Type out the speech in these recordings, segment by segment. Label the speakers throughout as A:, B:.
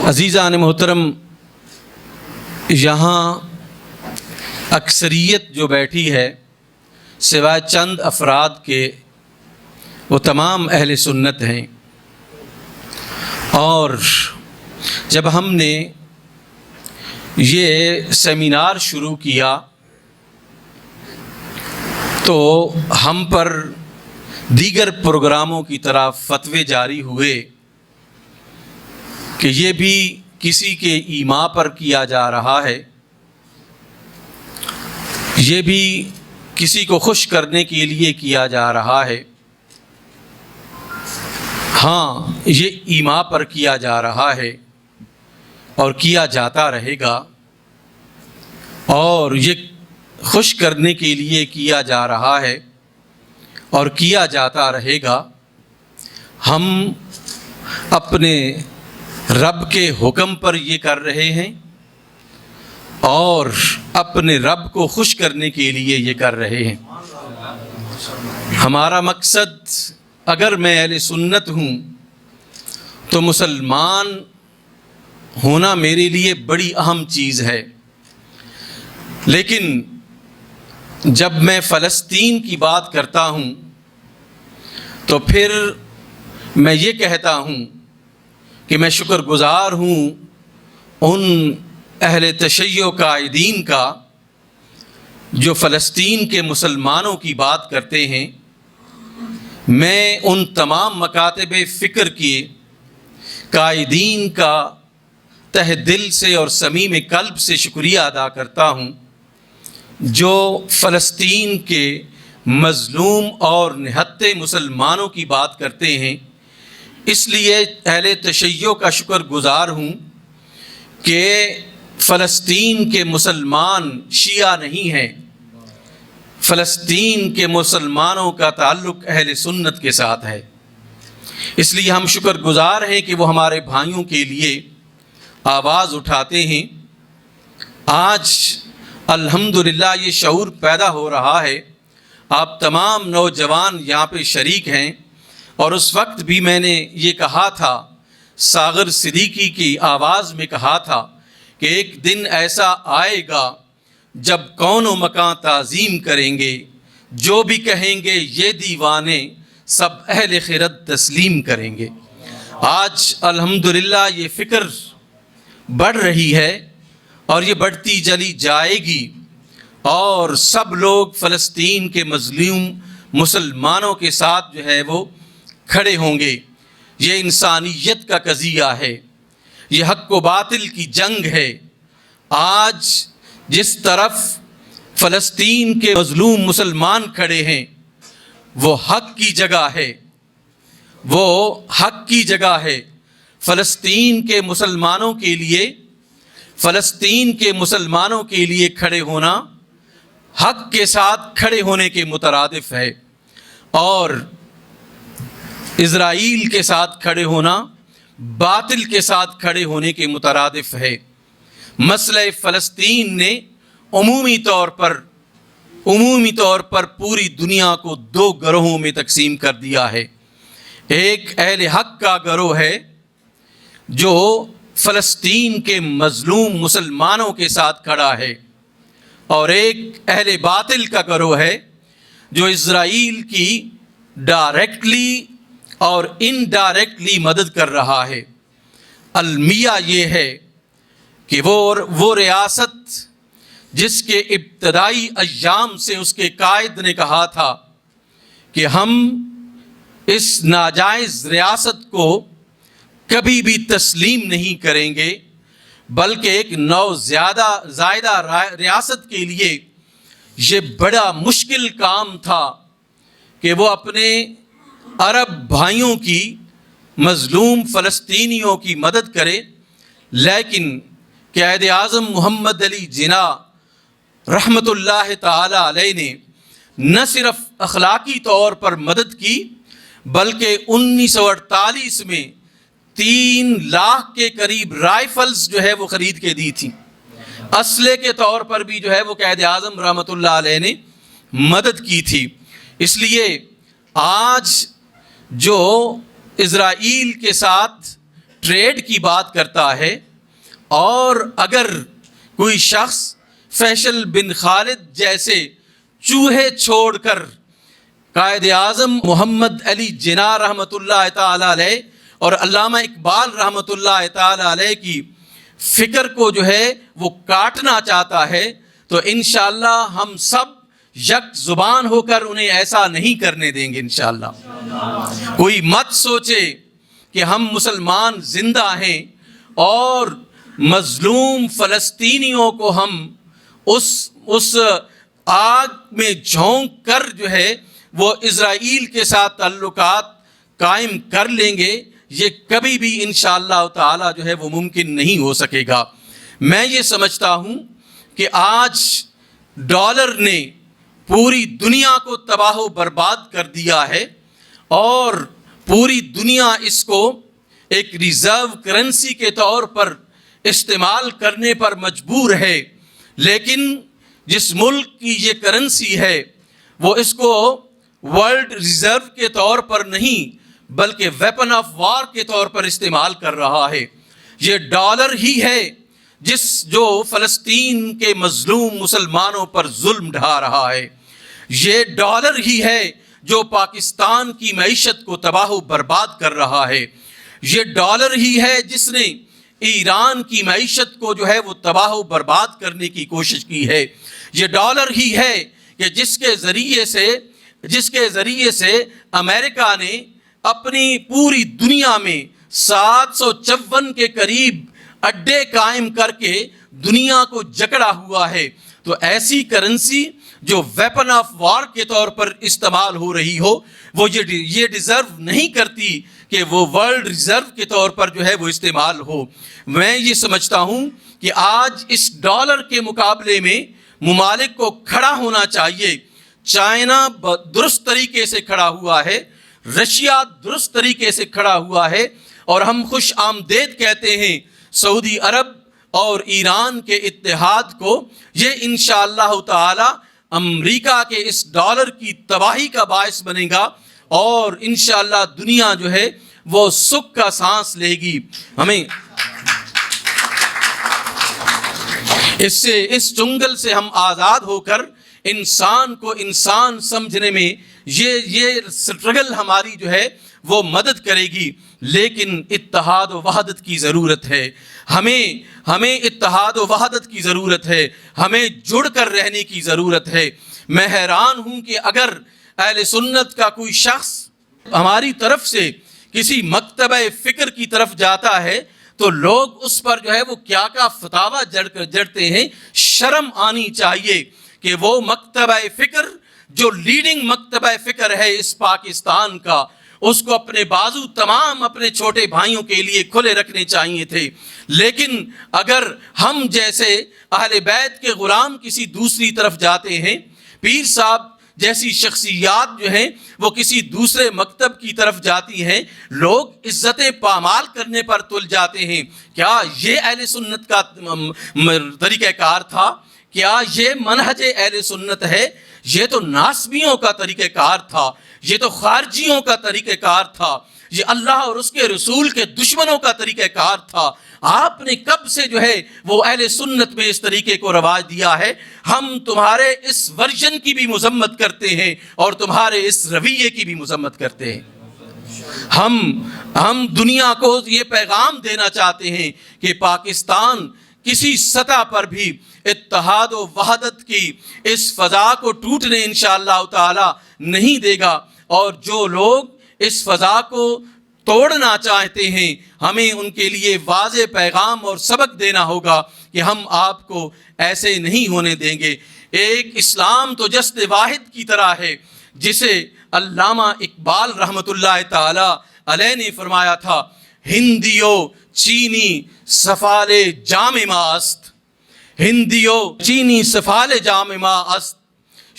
A: عزیزان محترم، یہاں اکثریت جو بیٹھی ہے سوائے چند افراد کے وہ تمام اہل سنت ہیں، اور جب ہم نے یہ سیمینار شروع کیا تو ہم پر دیگر پروگراموں کی طرح فتوے جاری ہوئے کہ یہ بھی کسی کے ایما پر کیا جا رہا ہے، یہ بھی کسی کو خوش کرنے کے لیے کیا جا رہا ہے۔ ہاں، یہ ایما پر کیا جا رہا ہے اور کیا جاتا رہے گا، اور یہ خوش کرنے کے لیے کیا جا رہا ہے اور کیا جاتا رہے گا۔ ہم اپنے رب کے حکم پر یہ کر رہے ہیں اور اپنے رب کو خوش کرنے کے لیے یہ کر رہے ہیں۔ ہمارا مقصد، اگر میں اہل سنت ہوں تو مسلمان ہونا میرے لیے بڑی اہم چیز ہے، لیکن جب میں فلسطین کی بات کرتا ہوں تو پھر میں یہ کہتا ہوں کہ میں شکر گزار ہوں ان اہل تشیع قائدین کا جو فلسطین کے مسلمانوں کی بات کرتے ہیں۔ میں ان تمام مکاتب فکر کے قائدین کا تہ دل سے اور صمیم قلب سے شکریہ ادا کرتا ہوں جو فلسطین کے مظلوم اور نہتے مسلمانوں کی بات کرتے ہیں۔ اس لیے اہل تشیع کا شکر گزار ہوں کہ فلسطین کے مسلمان شیعہ نہیں ہیں، فلسطین کے مسلمانوں کا تعلق اہل سنت کے ساتھ ہے۔ اس لیے ہم شکر گزار ہیں کہ وہ ہمارے بھائیوں کے لیے آواز اٹھاتے ہیں۔ آج الحمدللہ یہ شعور پیدا ہو رہا ہے، آپ تمام نوجوان یہاں پہ شریک ہیں، اور اس وقت بھی میں نے یہ کہا تھا، ساغر صدیقی کی آواز میں کہا تھا کہ ایک دن ایسا آئے گا جب کون و مکان تعظیم کریں گے، جو بھی کہیں گے یہ دیوانے سب اہل خرد تسلیم کریں گے۔ آج الحمدللہ یہ فکر بڑھ رہی ہے اور یہ بڑھتی چلی جائے گی، اور سب لوگ فلسطین کے مظلوم مسلمانوں کے ساتھ جو ہے وہ کھڑے ہوں گے۔ یہ انسانیت کا قضیہ ہے، یہ حق و باطل کی جنگ ہے۔ آج جس طرف فلسطین کے مظلوم مسلمان کھڑے ہیں وہ حق کی جگہ ہے، وہ حق کی جگہ ہے۔ فلسطین کے مسلمانوں کے لیے، فلسطین کے مسلمانوں کے لیے کھڑے ہونا حق کے ساتھ کھڑے ہونے کے مترادف ہے، اور اسرائیل کے ساتھ کھڑے ہونا باطل کے ساتھ کھڑے ہونے کے مترادف ہے۔ مسئلہ فلسطین نے عمومی طور پر پوری دنیا کو دو گروہوں میں تقسیم کر دیا ہے۔ ایک اہل حق کا گروہ ہے جو فلسطین کے مظلوم مسلمانوں کے ساتھ کھڑا ہے، اور ایک اہل باطل کا گروہ ہے جو اسرائیل کی ڈائریکٹلی اور انڈائریکٹلی مدد کر رہا ہے۔ المیہ یہ ہے کہ وہ ریاست جس کے ابتدائی ایام سے اس کے قائد نے کہا تھا کہ ہم اس ناجائز ریاست کو کبھی بھی تسلیم نہیں کریں گے، بلکہ ایک زائدہ ریاست کے لیے یہ بڑا مشکل کام تھا کہ وہ اپنے عرب بھائیوں کی، مظلوم فلسطینیوں کی مدد کرے، لیکن قائد اعظم محمد علی جناح رحمۃ اللہ تعالی علیہ نے نہ صرف اخلاقی طور پر مدد کی بلکہ 1948 میں 3 لاکھ کے قریب رائفلز جو ہے وہ خرید کے دی تھی۔ اسلحے کے طور پر بھی جو ہے وہ قائد اعظم رحمۃ اللہ علیہ نے مدد کی تھی۔ اس لیے آج جو اسرائیل کے ساتھ ٹریڈ کی بات کرتا ہے، اور اگر کوئی شخص فیصل بن خالد جیسے چوہے چھوڑ کر قائد اعظم محمد علی جناح رحمۃ اللہ تعالیٰ علیہ اور علامہ اقبال رحمۃ اللہ تعالیٰ علیہ کی فکر کو جو ہے وہ کاٹنا چاہتا ہے، تو انشاءاللہ ہم سب یک زبان ہو کر انہیں ایسا نہیں کرنے دیں گے انشاءاللہ۔ کوئی مت سوچے کہ ہم مسلمان زندہ ہیں اور مظلوم فلسطینیوں کو ہم اس آگ میں جھونک کر جو ہے وہ اسرائیل کے ساتھ تعلقات قائم کر لیں گے، یہ کبھی بھی انشاءاللہ تعالی جو ہے وہ ممکن نہیں ہو سکے گا۔ میں یہ سمجھتا ہوں کہ آج ڈالر نے پوری دنیا کو تباہ و برباد کر دیا ہے، اور پوری دنیا اس کو ایک ریزرو کرنسی کے طور پر استعمال کرنے پر مجبور ہے، لیکن جس ملک کی یہ کرنسی ہے وہ اس کو ورلڈ ریزرو کے طور پر نہیں بلکہ ویپن آف وار کے طور پر استعمال کر رہا ہے۔ یہ ڈالر ہی ہے جو فلسطین کے مظلوم مسلمانوں پر ظلم ڈھا رہا ہے۔ یہ ڈالر ہی ہے جو پاکستان کی معیشت کو تباہ و برباد کر رہا ہے۔ یہ ڈالر ہی ہے جس نے ایران کی معیشت کو جو ہے وہ تباہ و برباد کرنے کی کوشش کی ہے۔ یہ ڈالر ہی ہے کہ جس کے ذریعے سے امریکہ نے اپنی پوری دنیا میں 754 کے قریب اڈے قائم کر کے دنیا کو جکڑا ہوا ہے۔ تو ایسی کرنسی جو ویپن آف وار کے طور پر استعمال ہو رہی ہو، وہ یہ ڈیزرو نہیں کرتی کہ وہ ورلڈ ریزرو کے طور پر جو ہے وہ استعمال ہو۔ میں یہ سمجھتا ہوں کہ آج اس ڈالر کے مقابلے میں ممالک کو کھڑا ہونا چاہیے۔ چائنا درست طریقے سے کھڑا ہوا ہے، رشیا درست طریقے سے کھڑا ہوا ہے، اور ہم خوش آمدید کہتے ہیں سعودی عرب اور ایران کے اتحاد کو۔ یہ انشاءاللہ تعالی امریکہ کے اس ڈالر کی تباہی کا باعث بنے گا، اور انشاءاللہ دنیا جو ہے وہ سکھ کا سانس لے گی۔ ہمیں اس چنگل سے ہم آزاد ہو کر انسان کو انسان سمجھنے میں یہ سٹرگل ہماری جو ہے وہ مدد کرے گی، لیکن اتحاد و وحدت کی ضرورت ہے۔ ہمیں اتحاد و وحدت کی ضرورت ہے، ہمیں جڑ کر رہنے کی ضرورت ہے۔ میں حیران ہوں کہ اگر اہل سنت کا کوئی شخص ہماری طرف سے کسی مکتبہ فکر کی طرف جاتا ہے تو لوگ اس پر جو ہے وہ کیا فتاویٰ جڑتے ہیں۔ شرم آنی چاہیے کہ وہ مکتبہ فکر جو لیڈنگ مکتبہ فکر ہے اس پاکستان کا، اس کو اپنے بازو تمام اپنے چھوٹے بھائیوں کے لیے کھلے رکھنے چاہیے تھے۔ لیکن اگر ہم جیسے اہل بیت کے غلام کسی دوسری طرف جاتے ہیں، پیر صاحب جیسی شخصیات جو ہیں وہ کسی دوسرے مکتب کی طرف جاتی ہیں، لوگ عزتیں پامال کرنے پر تل جاتے ہیں۔ کیا یہ اہل سنت کا طریقہ کار تھا؟ کیا یہ منہج اہل سنت ہے؟ یہ تو ناسبیوں کا طریقہ کار تھا، یہ تو خارجیوں کا طریقہ کار تھا، یہ اللہ اور اس کے رسول کے دشمنوں کا طریقہ کار تھا۔ آپ نے کب سے جو ہے وہ اہل سنت میں اس طریقے کو رواج دیا ہے؟ ہم تمہارے اس ورژن کی بھی مذمت کرتے ہیں اور تمہارے اس رویے کی بھی مذمت کرتے ہیں۔ ہم دنیا کو یہ پیغام دینا چاہتے ہیں کہ پاکستان کسی سطح پر بھی اتحاد و وحدت کی اس فضا کو ٹوٹنے انشاءاللہ تعالی نہیں دے گا، اور جو لوگ اس فضا کو توڑنا چاہتے ہیں ہمیں ان کے لیے واضح پیغام اور سبق دینا ہوگا کہ ہم آپ کو ایسے نہیں ہونے دیں گے۔ ایک اسلام تو جسد واحد کی طرح ہے، جسے علامہ اقبال رحمۃ اللہ تعالی علیہ نے فرمایا تھا، ہندیو چینی سفال جام ما است، ہندیو چینی سفال جام ما است،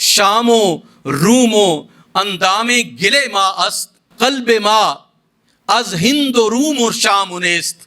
A: شام و روم و اندام گلے ما است، قلب ما از ہند و روم و شام نیست،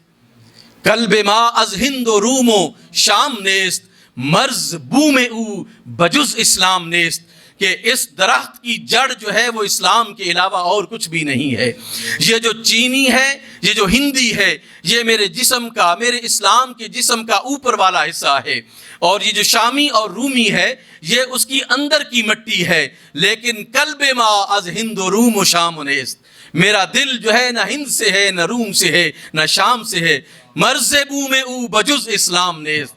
A: قلب ما از ہند و روم و شام نیست، مرز بوم او بجز اسلام نیست۔ کہ اس درخت کی جڑ جو ہے وہ اسلام کے علاوہ اور کچھ بھی نہیں ہے۔ یہ جو چینی ہے، یہ جو ہندی ہے، یہ میرے جسم کا، میرے اسلام کے جسم کا اوپر والا حصہ ہے، اور یہ جو شامی اور رومی ہے یہ اس کی اندر کی مٹی ہے۔ لیکن قلب ما از ہند و روم و شام و نیست، میرا دل جو ہے نہ ہند سے ہے، نہ روم سے ہے، نہ شام سے ہے، مرز بو میں او بجز اسلام نیست،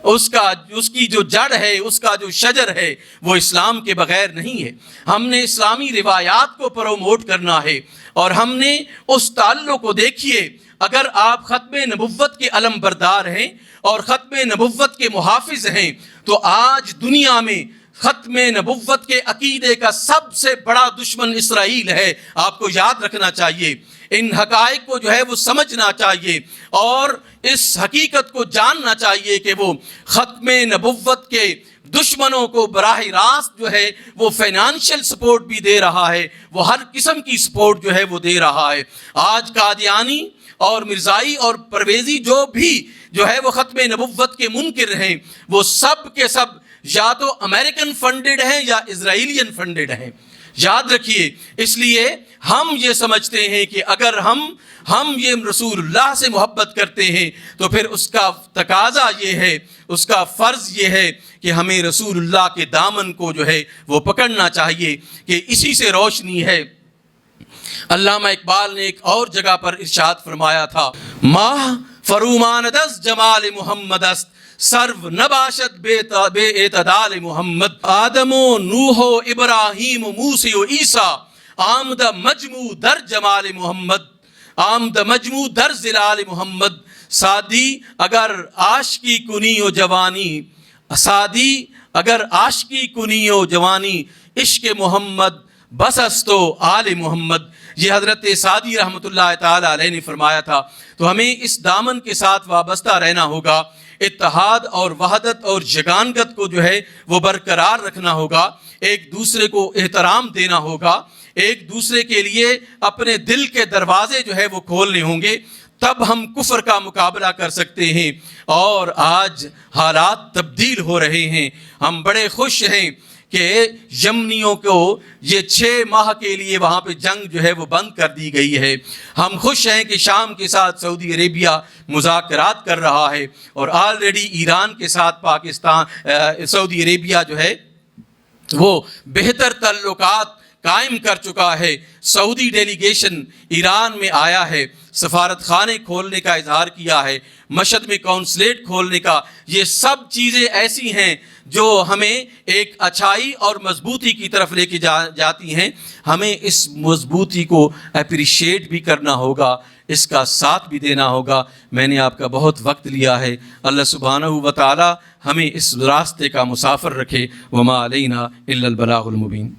A: اس کی جو جڑ ہے، اس کا جو شجر ہے وہ اسلام کے بغیر نہیں ہے۔ ہم نے اسلامی روایات کو پروموٹ کرنا ہے، اور ہم نے اس تعلق کو دیکھیے، اگر آپ ختم نبوت کے علم بردار ہیں اور ختم نبوت کے محافظ ہیں، تو آج دنیا میں ختم نبوت کے عقیدے کا سب سے بڑا دشمن اسرائیل ہے۔ آپ کو یاد رکھنا چاہیے، ان حقائق کو جو ہے وہ سمجھنا چاہیے، اور اس حقیقت کو جاننا چاہیے کہ وہ ختم نبوت کے دشمنوں کو براہ راست جو ہے وہ فائنانشل سپورٹ بھی دے رہا ہے، وہ ہر قسم کی سپورٹ جو ہے وہ دے رہا ہے۔ آج قادیانی اور مرزائی اور پرویزی جو بھی جو ہے وہ ختم نبوت کے منکر ہیں، وہ سب کے سب یا تو امریکن فنڈڈ ہیں یا اسرائیلین فنڈڈ ہیں، یاد رکھیے۔ اس لیے ہم یہ سمجھتے ہیں کہ اگر ہم یہ رسول اللہ سے محبت کرتے ہیں تو پھر اس کا تقاضا یہ ہے، اس کا فرض یہ ہے کہ ہمیں رسول اللہ کے دامن کو جو ہے وہ پکڑنا چاہیے، کہ اسی سے روشنی ہے۔ علامہ اقبال نے ایک اور جگہ پر ارشاد فرمایا تھا، ماہ فرومان دست جمال محمد است، سرو نباشد بے اعتدال محمد، آدم و نوح و ابراہیم و موسی و عیسیٰ، آمد مجموع در جمال محمد، آمد مجموع در زلال محمد، سادی اگر عاشقی کنی و جوانی، سادی اگر عاشقی کنی و جوانی، عشق محمد بس است و آل محمد۔ یہ حضرت سعدی رحمۃ اللہ تعالی علیہ نے فرمایا تھا۔ تو ہمیں اس دامن کے ساتھ وابستہ رہنا ہوگا، اتحاد اور وحدت اور یگانگت کو جو ہے وہ برقرار رکھنا ہوگا، ایک دوسرے کو احترام دینا ہوگا، ایک دوسرے کے لیے اپنے دل کے دروازے جو ہے وہ کھولنے ہوں گے، تب ہم کفر کا مقابلہ کر سکتے ہیں۔ اور آج حالات تبدیل ہو رہے ہیں، ہم بڑے خوش ہیں کہ یمنیوں کو یہ 6 ماہ کے لیے وہاں پہ جنگ جو ہے وہ بند کر دی گئی ہے۔ ہم خوش ہیں کہ شام کے ساتھ سعودی عربیہ مذاکرات کر رہا ہے، اور آلریڈی ایران کے ساتھ سعودی عربیہ جو ہے وہ بہتر تعلقات قائم کر چکا ہے۔ سعودی ڈیلیگیشن ایران میں آیا ہے، سفارت خانے کھولنے کا اظہار کیا ہے، مشہد میں کونسلیٹ کھولنے کا۔ یہ سب چیزیں ایسی ہیں جو ہمیں ایک اچھائی اور مضبوطی کی طرف لے کے جاتی ہیں۔ ہمیں اس مضبوطی کو اپریشیٹ بھی کرنا ہوگا، اس کا ساتھ بھی دینا ہوگا۔ میں نے آپ کا بہت وقت لیا ہے، اللہ سبحانہ و تعالی ہمیں اس راستے کا مسافر رکھے۔ وما علینا الا البلاغ المبین۔